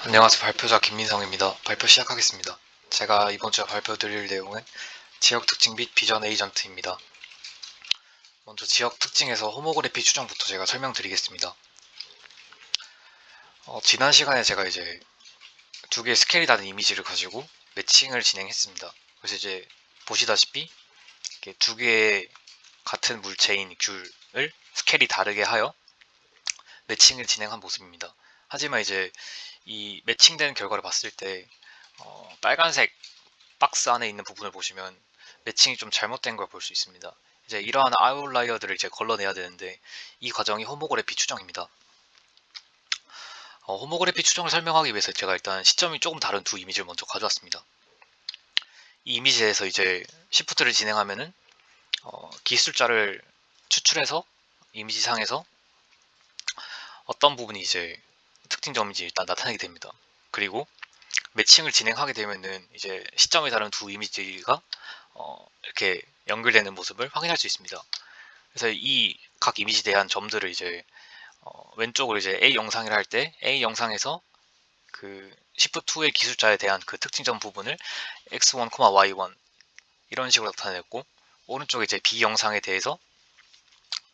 안녕하세요. 발표자 김민성입니다. 발표 시작하겠습니다. 제가 이번 주에 발표 드릴 내용은 지역 특징 및 비전 에이전트입니다. 먼저 지역 특징에서 호모그래피 추정부터 제가 설명드리겠습니다. 지난 시간에 제가 이제 두 개의 스케일이 다른 이미지를 가지고 매칭을 진행했습니다. 그래서 이제 보시다시피 이렇게 두 개의 같은 물체인 귤을 스케일이 다르게 하여 매칭을 진행한 모습입니다. 하지만 이제 이 매칭된 결과를 봤을 때 빨간색 박스 안에 있는 부분을 보시면 매칭이 좀 잘못된 걸 볼 수 있습니다. 이제 이러한 아웃라이어들을 이제 걸러내야 되는데 이 과정이 호모그래피 추정입니다. 호모그래피 추정을 설명하기 위해서 제가 일단 시점이 조금 다른 두 이미지를 먼저 가져왔습니다. 이 이미지에서 이제 시프트를 진행하면은 기술자를 추출해서 이미지상에서 어떤 부분이 이제 특징점인지 일단 나타내게 됩니다. 그리고 매칭을 진행하게 되면은 이제 시점이 다른 두 이미지가 이렇게 연결되는 모습을 확인할 수 있습니다. 그래서 이 각 이미지에 대한 점들을 이제 왼쪽으로 이제 A 영상이라 할 때 A 영상에서 그 Shift2의 기술자에 대한 그 특징점 부분을 X1, Y1 이런 식으로 나타냈고, 오른쪽에 이제 B 영상에 대해서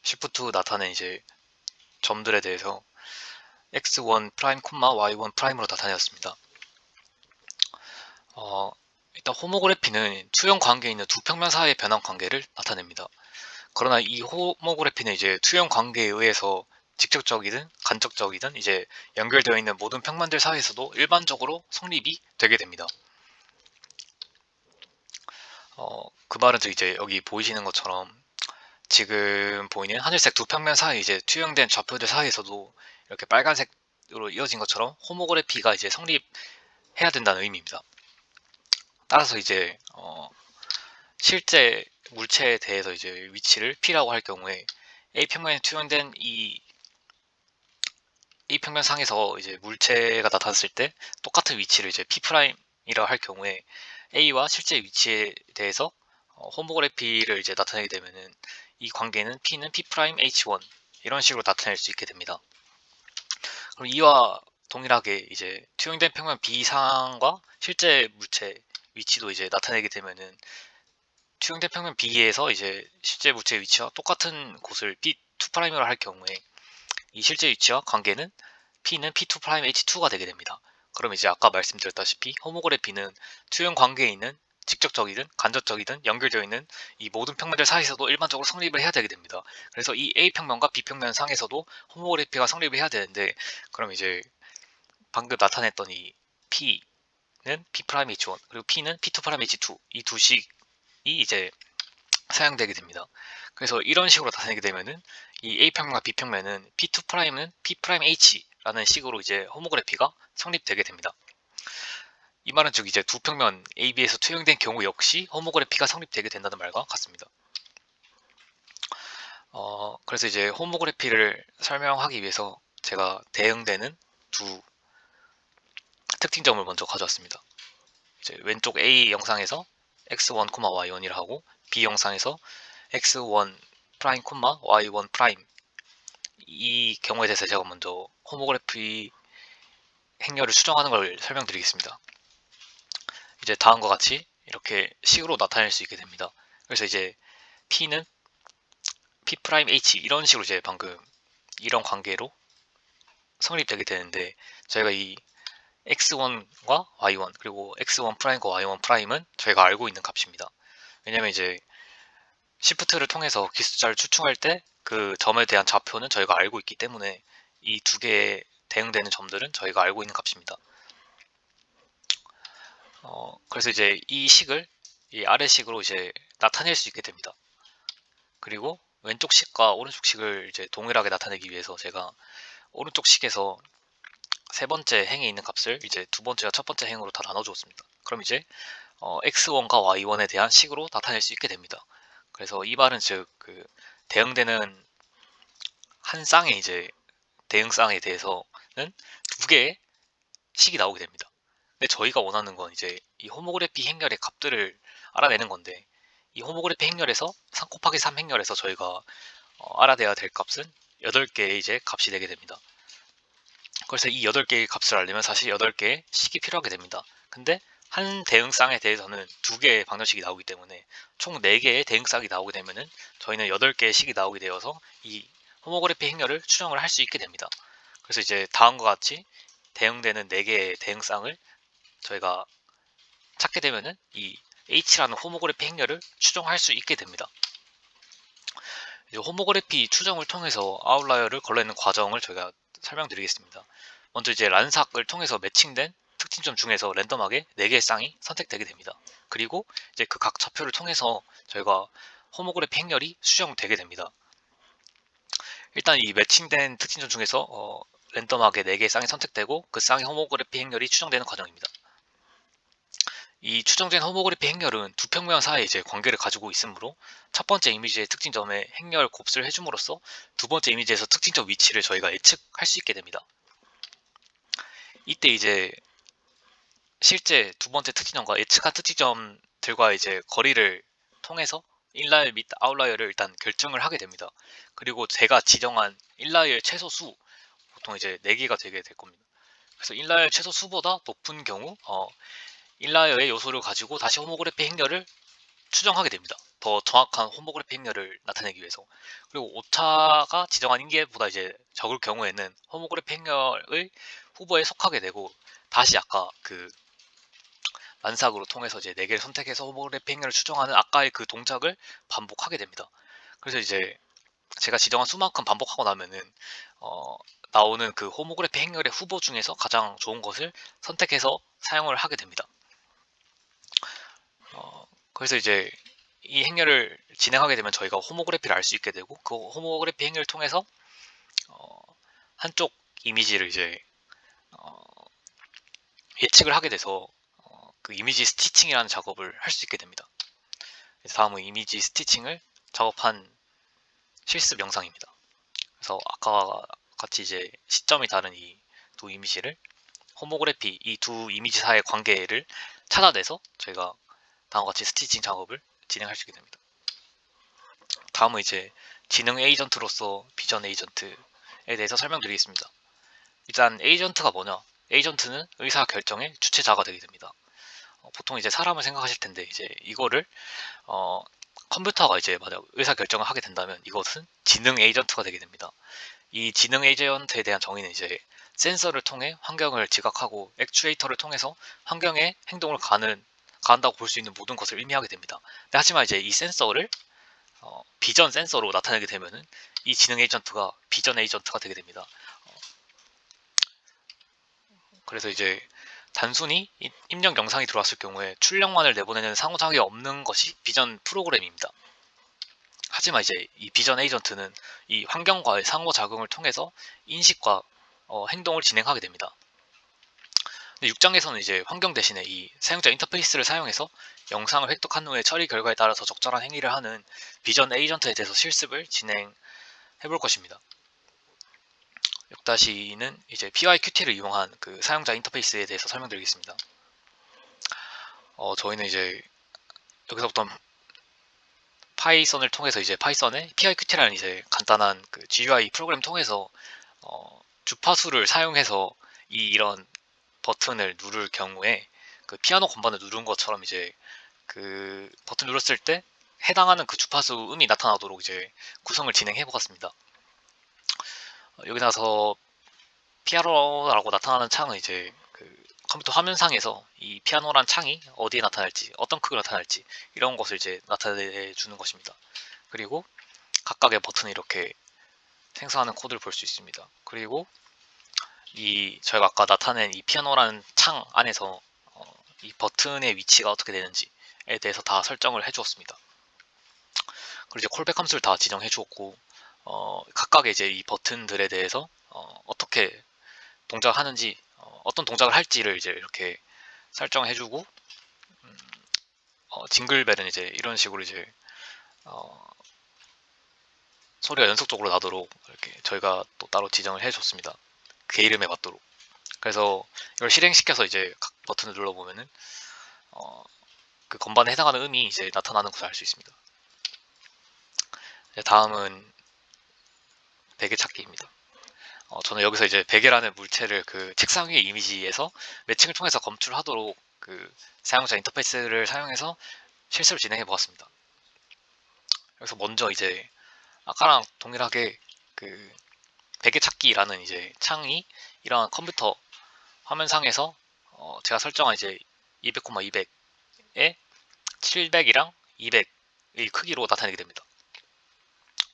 Shift2 나타낸 이제 점들에 대해서 X1 프라임, Y1 프라임으로 나타내었습니다. 일단 호모그래피는 투영 관계에 있는 두 평면 사이의 변환 관계를 나타냅니다. 그러나 이 호모그래피는 이제 투영 관계에 의해서 직접적이든 간접적이든 이제 연결되어 있는 모든 평면들 사이에서도 일반적으로 성립이 되게 됩니다. 그 말은 이제 여기 보이시는 것처럼 지금 보이는 하늘색 두 평면 사이 이제 투영된 좌표들 사이에서도 이렇게 빨간색으로 이어진 것처럼 호모그래피가 이제 성립해야 된다는 의미입니다. 따라서 이제 실제 물체에 대해서 이제 위치를 P라고 할 경우에 A 평면에 투영된 이 평면 상에서 이제 물체가 나타났을 때 똑같은 위치를 이제 P'이라 할 경우에 A와 실제 위치에 대해서 호모그래피를 이제 나타내게 되면은 이 관계는 P는 P'H1 이런 식으로 나타낼 수 있게 됩니다. 그럼 이와 동일하게 이제 투영된 평면 B 상과 실제 물체 위치도 이제 나타내게 되면은 투영된 평면 B에서 이제 실제 물체 위치와 똑같은 곳을 P2'이라 할 경우에 이 실제 위치와 관계는 P는 P2'H2가 되게 됩니다. 그럼 이제 아까 말씀드렸다시피 호모그래피는 투영 관계에 있는 직접적이든 간접적이든 연결되어 있는 이 모든 평면들 사이에서도 일반적으로 성립을 해야 되게 됩니다. 그래서 이 A평면과 B평면 상에서도 호모그래피가 성립을 해야 되는데, 그럼 이제 방금 나타냈던 이 P는 P'H1 그리고 P는 P2'H2 이 두 식이 이제 사용되게 됩니다. 그래서 이런 식으로 나타내게 되면은 이 A평면과 B평면은 P2'는 P'H라는 식으로 이제 호모그래피가 성립되게 됩니다. 이 말은 즉 이제 두 평면 AB에서 투영된 경우 역시 호모그래피가 성립되게 된다는 말과 같습니다. 그래서 이제 호모그래피를 설명하기 위해서 제가 대응되는 두 특징점을 먼저 가져왔습니다. 이제 왼쪽 A 영상에서 X1, Y1이라 하고 B 영상에서 X1 프라임, Y1 프라임 이 경우에 대해서 제가 먼저 호모그래피 행렬을 수정하는 걸 설명드리겠습니다. 이제 다음과 같이 이렇게 식으로 나타낼 수 있게 됩니다. 그래서 이제 P는 P'H 이런 식으로 이제 방금 이런 관계로 성립되게 되는데, 저희가 이 X1과 Y1 그리고 X1 프라임과 Y1 프라임은 저희가 알고 있는 값입니다. 왜냐면 이제 시프트를 통해서 기술자를 추측할 때 그 점에 대한 좌표는 저희가 알고 있기 때문에 이 두 개의 대응되는 점들은 저희가 알고 있는 값입니다. 그래서 이제 이 식을 이 아래 식으로 이제 나타낼 수 있게 됩니다. 그리고 왼쪽 식과 오른쪽 식을 이제 동일하게 나타내기 위해서 제가 오른쪽 식에서 세 번째 행에 있는 값을 이제 두 번째와 첫 번째 행으로 다 나눠주었습니다. 그럼 이제 X1과 Y1에 대한 식으로 나타낼 수 있게 됩니다. 그래서 이 말은 즉 그 대응되는 한 쌍의 이제 대응쌍에 대해서는 두 개의 식이 나오게 됩니다. 근데 저희가 원하는 건 이제 이 호모그래피 행렬의 값들을 알아내는 건데, 이 호모그래피 행렬에서 3 곱하기 3 행렬에서 저희가 알아내야 될 값은 8개의 이제 값이 되게 됩니다. 그래서 이 8개의 값을 알려면 사실 8개의 식이 필요하게 됩니다. 근데 한 대응쌍에 대해서는 2개의 방정식이 나오기 때문에 총 4개의 대응쌍이 나오게 되면은 저희는 8개의 식이 나오게 되어서 이 호모그래피 행렬을 추정을 할 수 있게 됩니다. 그래서 이제 다음과 같이 대응되는 4개의 대응쌍을 저희가 찾게 되면은 이 H라는 호모그래피 행렬을 추정할 수 있게 됩니다. 이제 호모그래피 추정을 통해서 아웃라이어를 걸러내는 과정을 저희가 설명드리겠습니다. 먼저 이제 란삭을 통해서 매칭된 특징점 중에서 랜덤하게 4개의 쌍이 선택되게 됩니다. 그리고 이제 그 각 좌표를 통해서 저희가 호모그래피 행렬이 수정되게 됩니다. 일단 이 매칭된 특징점 중에서 랜덤하게 4개의 쌍이 선택되고 그 쌍의 호모그래피 행렬이 추정되는 과정입니다. 이 추정된 호모그래피 행렬은 두 평면 사이에 이제 관계를 가지고 있으므로 첫 번째 이미지의 특징점에 행렬 곱슬을 해줌으로써 두 번째 이미지에서 특징점 위치를 저희가 예측할 수 있게 됩니다. 이때 이제 실제 두 번째 특징점과 예측한 특징점들과 이제 거리를 통해서 인라이어 및 아웃라이어를 일단 결정을 하게 됩니다. 그리고 제가 지정한 인라이어의 최소 수, 보통 이제 4개가 되게 될 겁니다. 그래서 인라이어 최소 수보다 높은 경우 인라이어의 요소를 가지고 다시 호모그래피 행렬을 추정하게 됩니다. 더 정확한 호모그래피 행렬을 나타내기 위해서. 그리고 오차가 지정한 인계보다 이제 적을 경우에는 호모그래피 행렬의 후보에 속하게 되고 다시 아까 그 만삭으로 통해서 이제 4개를 선택해서 호모그래피 행렬을 추정하는 아까의 그 동작을 반복하게 됩니다. 그래서 이제 제가 지정한 수만큼 반복하고 나면은 나오는 그 호모그래피 행렬의 후보 중에서 가장 좋은 것을 선택해서 사용을 하게 됩니다. 그래서 이제 이 행렬을 진행하게 되면 저희가 호모그래피를 알 수 있게 되고 그 호모그래피 행렬을 통해서 한쪽 이미지를 이제 예측을 하게 돼서 그 이미지 스티칭이라는 작업을 할 수 있게 됩니다. 그래서 다음은 이미지 스티칭을 작업한 실습 영상입니다. 그래서 아까 같이 이제 시점이 다른 이 두 이미지를 호모그래피 이 두 이미지 사이의 관계를 찾아내서 저희가 다음과 같이 스티칭 작업을 진행할 수 있게 됩니다. 다음은 이제 지능 에이전트로서 비전 에이전트에 대해서 설명드리겠습니다. 일단 에이전트가 뭐냐? 에이전트는 의사 결정의 주체자가 되게 됩니다. 보통 이제 사람을 생각하실 텐데 이제 이거를 컴퓨터가 이제 만약 의사 결정을 하게 된다면 이것은 지능 에이전트가 되게 됩니다. 이 지능 에이전트에 대한 정의는 이제 센서를 통해 환경을 지각하고 액추에이터를 통해서 환경의 행동을 가한다고 볼 수 있는 모든 것을 의미하게 됩니다. 하지만 이제 이 센서를 비전 센서로 나타내게 되면은 이 지능 에이전트가 비전 에이전트가 되게 됩니다. 그래서 이제 단순히 입력 영상이 들어왔을 경우에 출력만을 내보내는 상호작용이 없는 것이 비전 프로그램입니다. 하지만 이제 이 비전 에이전트는 이 환경과의 상호작용을 통해서 인식과 행동을 진행하게 됩니다. 6장에서는 이제 환경 대신에 이 사용자 인터페이스를 사용해서 영상을 획득한 후에 처리 결과에 따라서 적절한 행위를 하는 비전 에이전트에 대해서 실습을 진행해 볼 것입니다. 6-2는 이제 PyQt를 이용한 그 사용자 인터페이스에 대해서 설명드리겠습니다. 저희는 이제 여기서부터 파이썬을 통해서 이제 파이썬의 PyQt라는 이제 간단한 그 GUI 프로그램 통해서 주파수를 사용해서 이런 버튼을 누를 경우에 그 피아노 건반을 누른 것처럼 이제 그 버튼 눌렀을 때 해당하는 그 주파수 음이 나타나도록 이제 구성을 진행해 보았습니다. 여기 나서 피아노라고 나타나는 창은 이제 그 컴퓨터 화면상에서 이 피아노란 창이 어디에 나타날지, 어떤 크기로 나타날지 이런 것을 이제 나타내 주는 것입니다. 그리고 각각의 버튼을 이렇게 생성하는 코드를 볼 수 있습니다. 그리고 저희가 아까 나타낸 이 피아노라는 창 안에서 이 버튼의 위치가 어떻게 되는지에 대해서 다 설정을 해 주었습니다. 그리고 이제 콜백 함수를 다 지정해 주었고 각각의 이제 이 버튼들에 대해서 어떻게 동작을 하는지 어떤 동작을 할지를 이제 이렇게 설정해 주고 징글벨은 이제 이런 식으로 이제 소리가 연속적으로 나도록 이렇게 저희가 또 따로 지정을 해 줬습니다. 그 이름에 맞도록. 그래서 이걸 실행시켜서 이제 각 버튼을 눌러보면은 그 건반에 해당하는 음이 이제 나타나는 것을 알 수 있습니다. 다음은 베개 찾기입니다. 저는 여기서 이제 베개라는 물체를 그 책상 위의 이미지에서 매칭을 통해서 검출하도록 그 사용자 인터페이스를 사용해서 실습을 진행해 보았습니다. 그래서 먼저 이제 아까랑 동일하게 그 베개 찾기라는 이제 창이 이러한 컴퓨터 화면상에서 제가 설정한 이제 200,200에 700이랑 200의 크기로 나타내게 됩니다.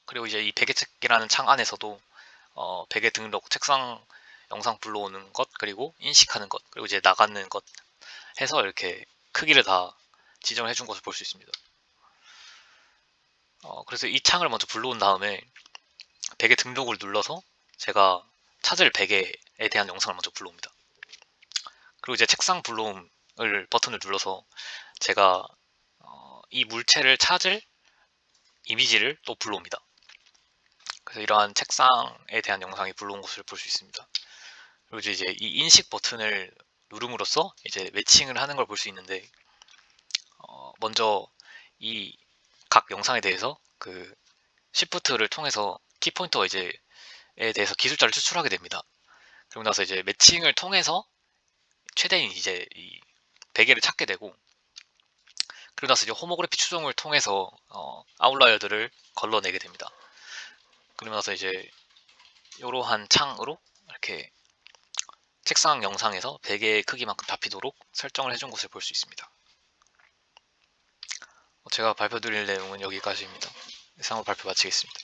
그리고 이제 이 베개 찾기라는 창 안에서도 베개 등록, 책상 영상 불러오는 것, 그리고 인식하는 것, 그리고 이제 나가는 것 해서 이렇게 크기를 다 지정을 해준 것을 볼 수 있습니다. 그래서 이 창을 먼저 불러온 다음에 베개 등록을 눌러서 제가 찾을 베개에 대한 영상을 먼저 불러옵니다. 그리고 이제 책상 불러옴을 버튼을 눌러서 제가 이 물체를 찾을 이미지를 또 불러옵니다. 그래서 이러한 책상에 대한 영상이 불러온 것을 볼 수 있습니다. 그리고 이제 이 인식 버튼을 누름으로써 이제 매칭을 하는 걸 볼 수 있는데, 먼저 이 각 영상에 대해서 그 시프트를 통해서 키포인터가 이제에 대해서 기술자를 추출하게 됩니다. 그리고 나서 이제 매칭을 통해서 최대인 이제 이 베개를 찾게 되고, 그리고 나서 이제 호모그래피 추종을 통해서 아웃라이어들을 걸러내게 됩니다. 그리고 나서 이제 이러한 창으로 이렇게 책상 영상에서 베개의 크기만큼 잡히도록 설정을 해준 것을 볼 수 있습니다. 제가 발표드릴 내용은 여기까지입니다. 이상으로 발표 마치겠습니다.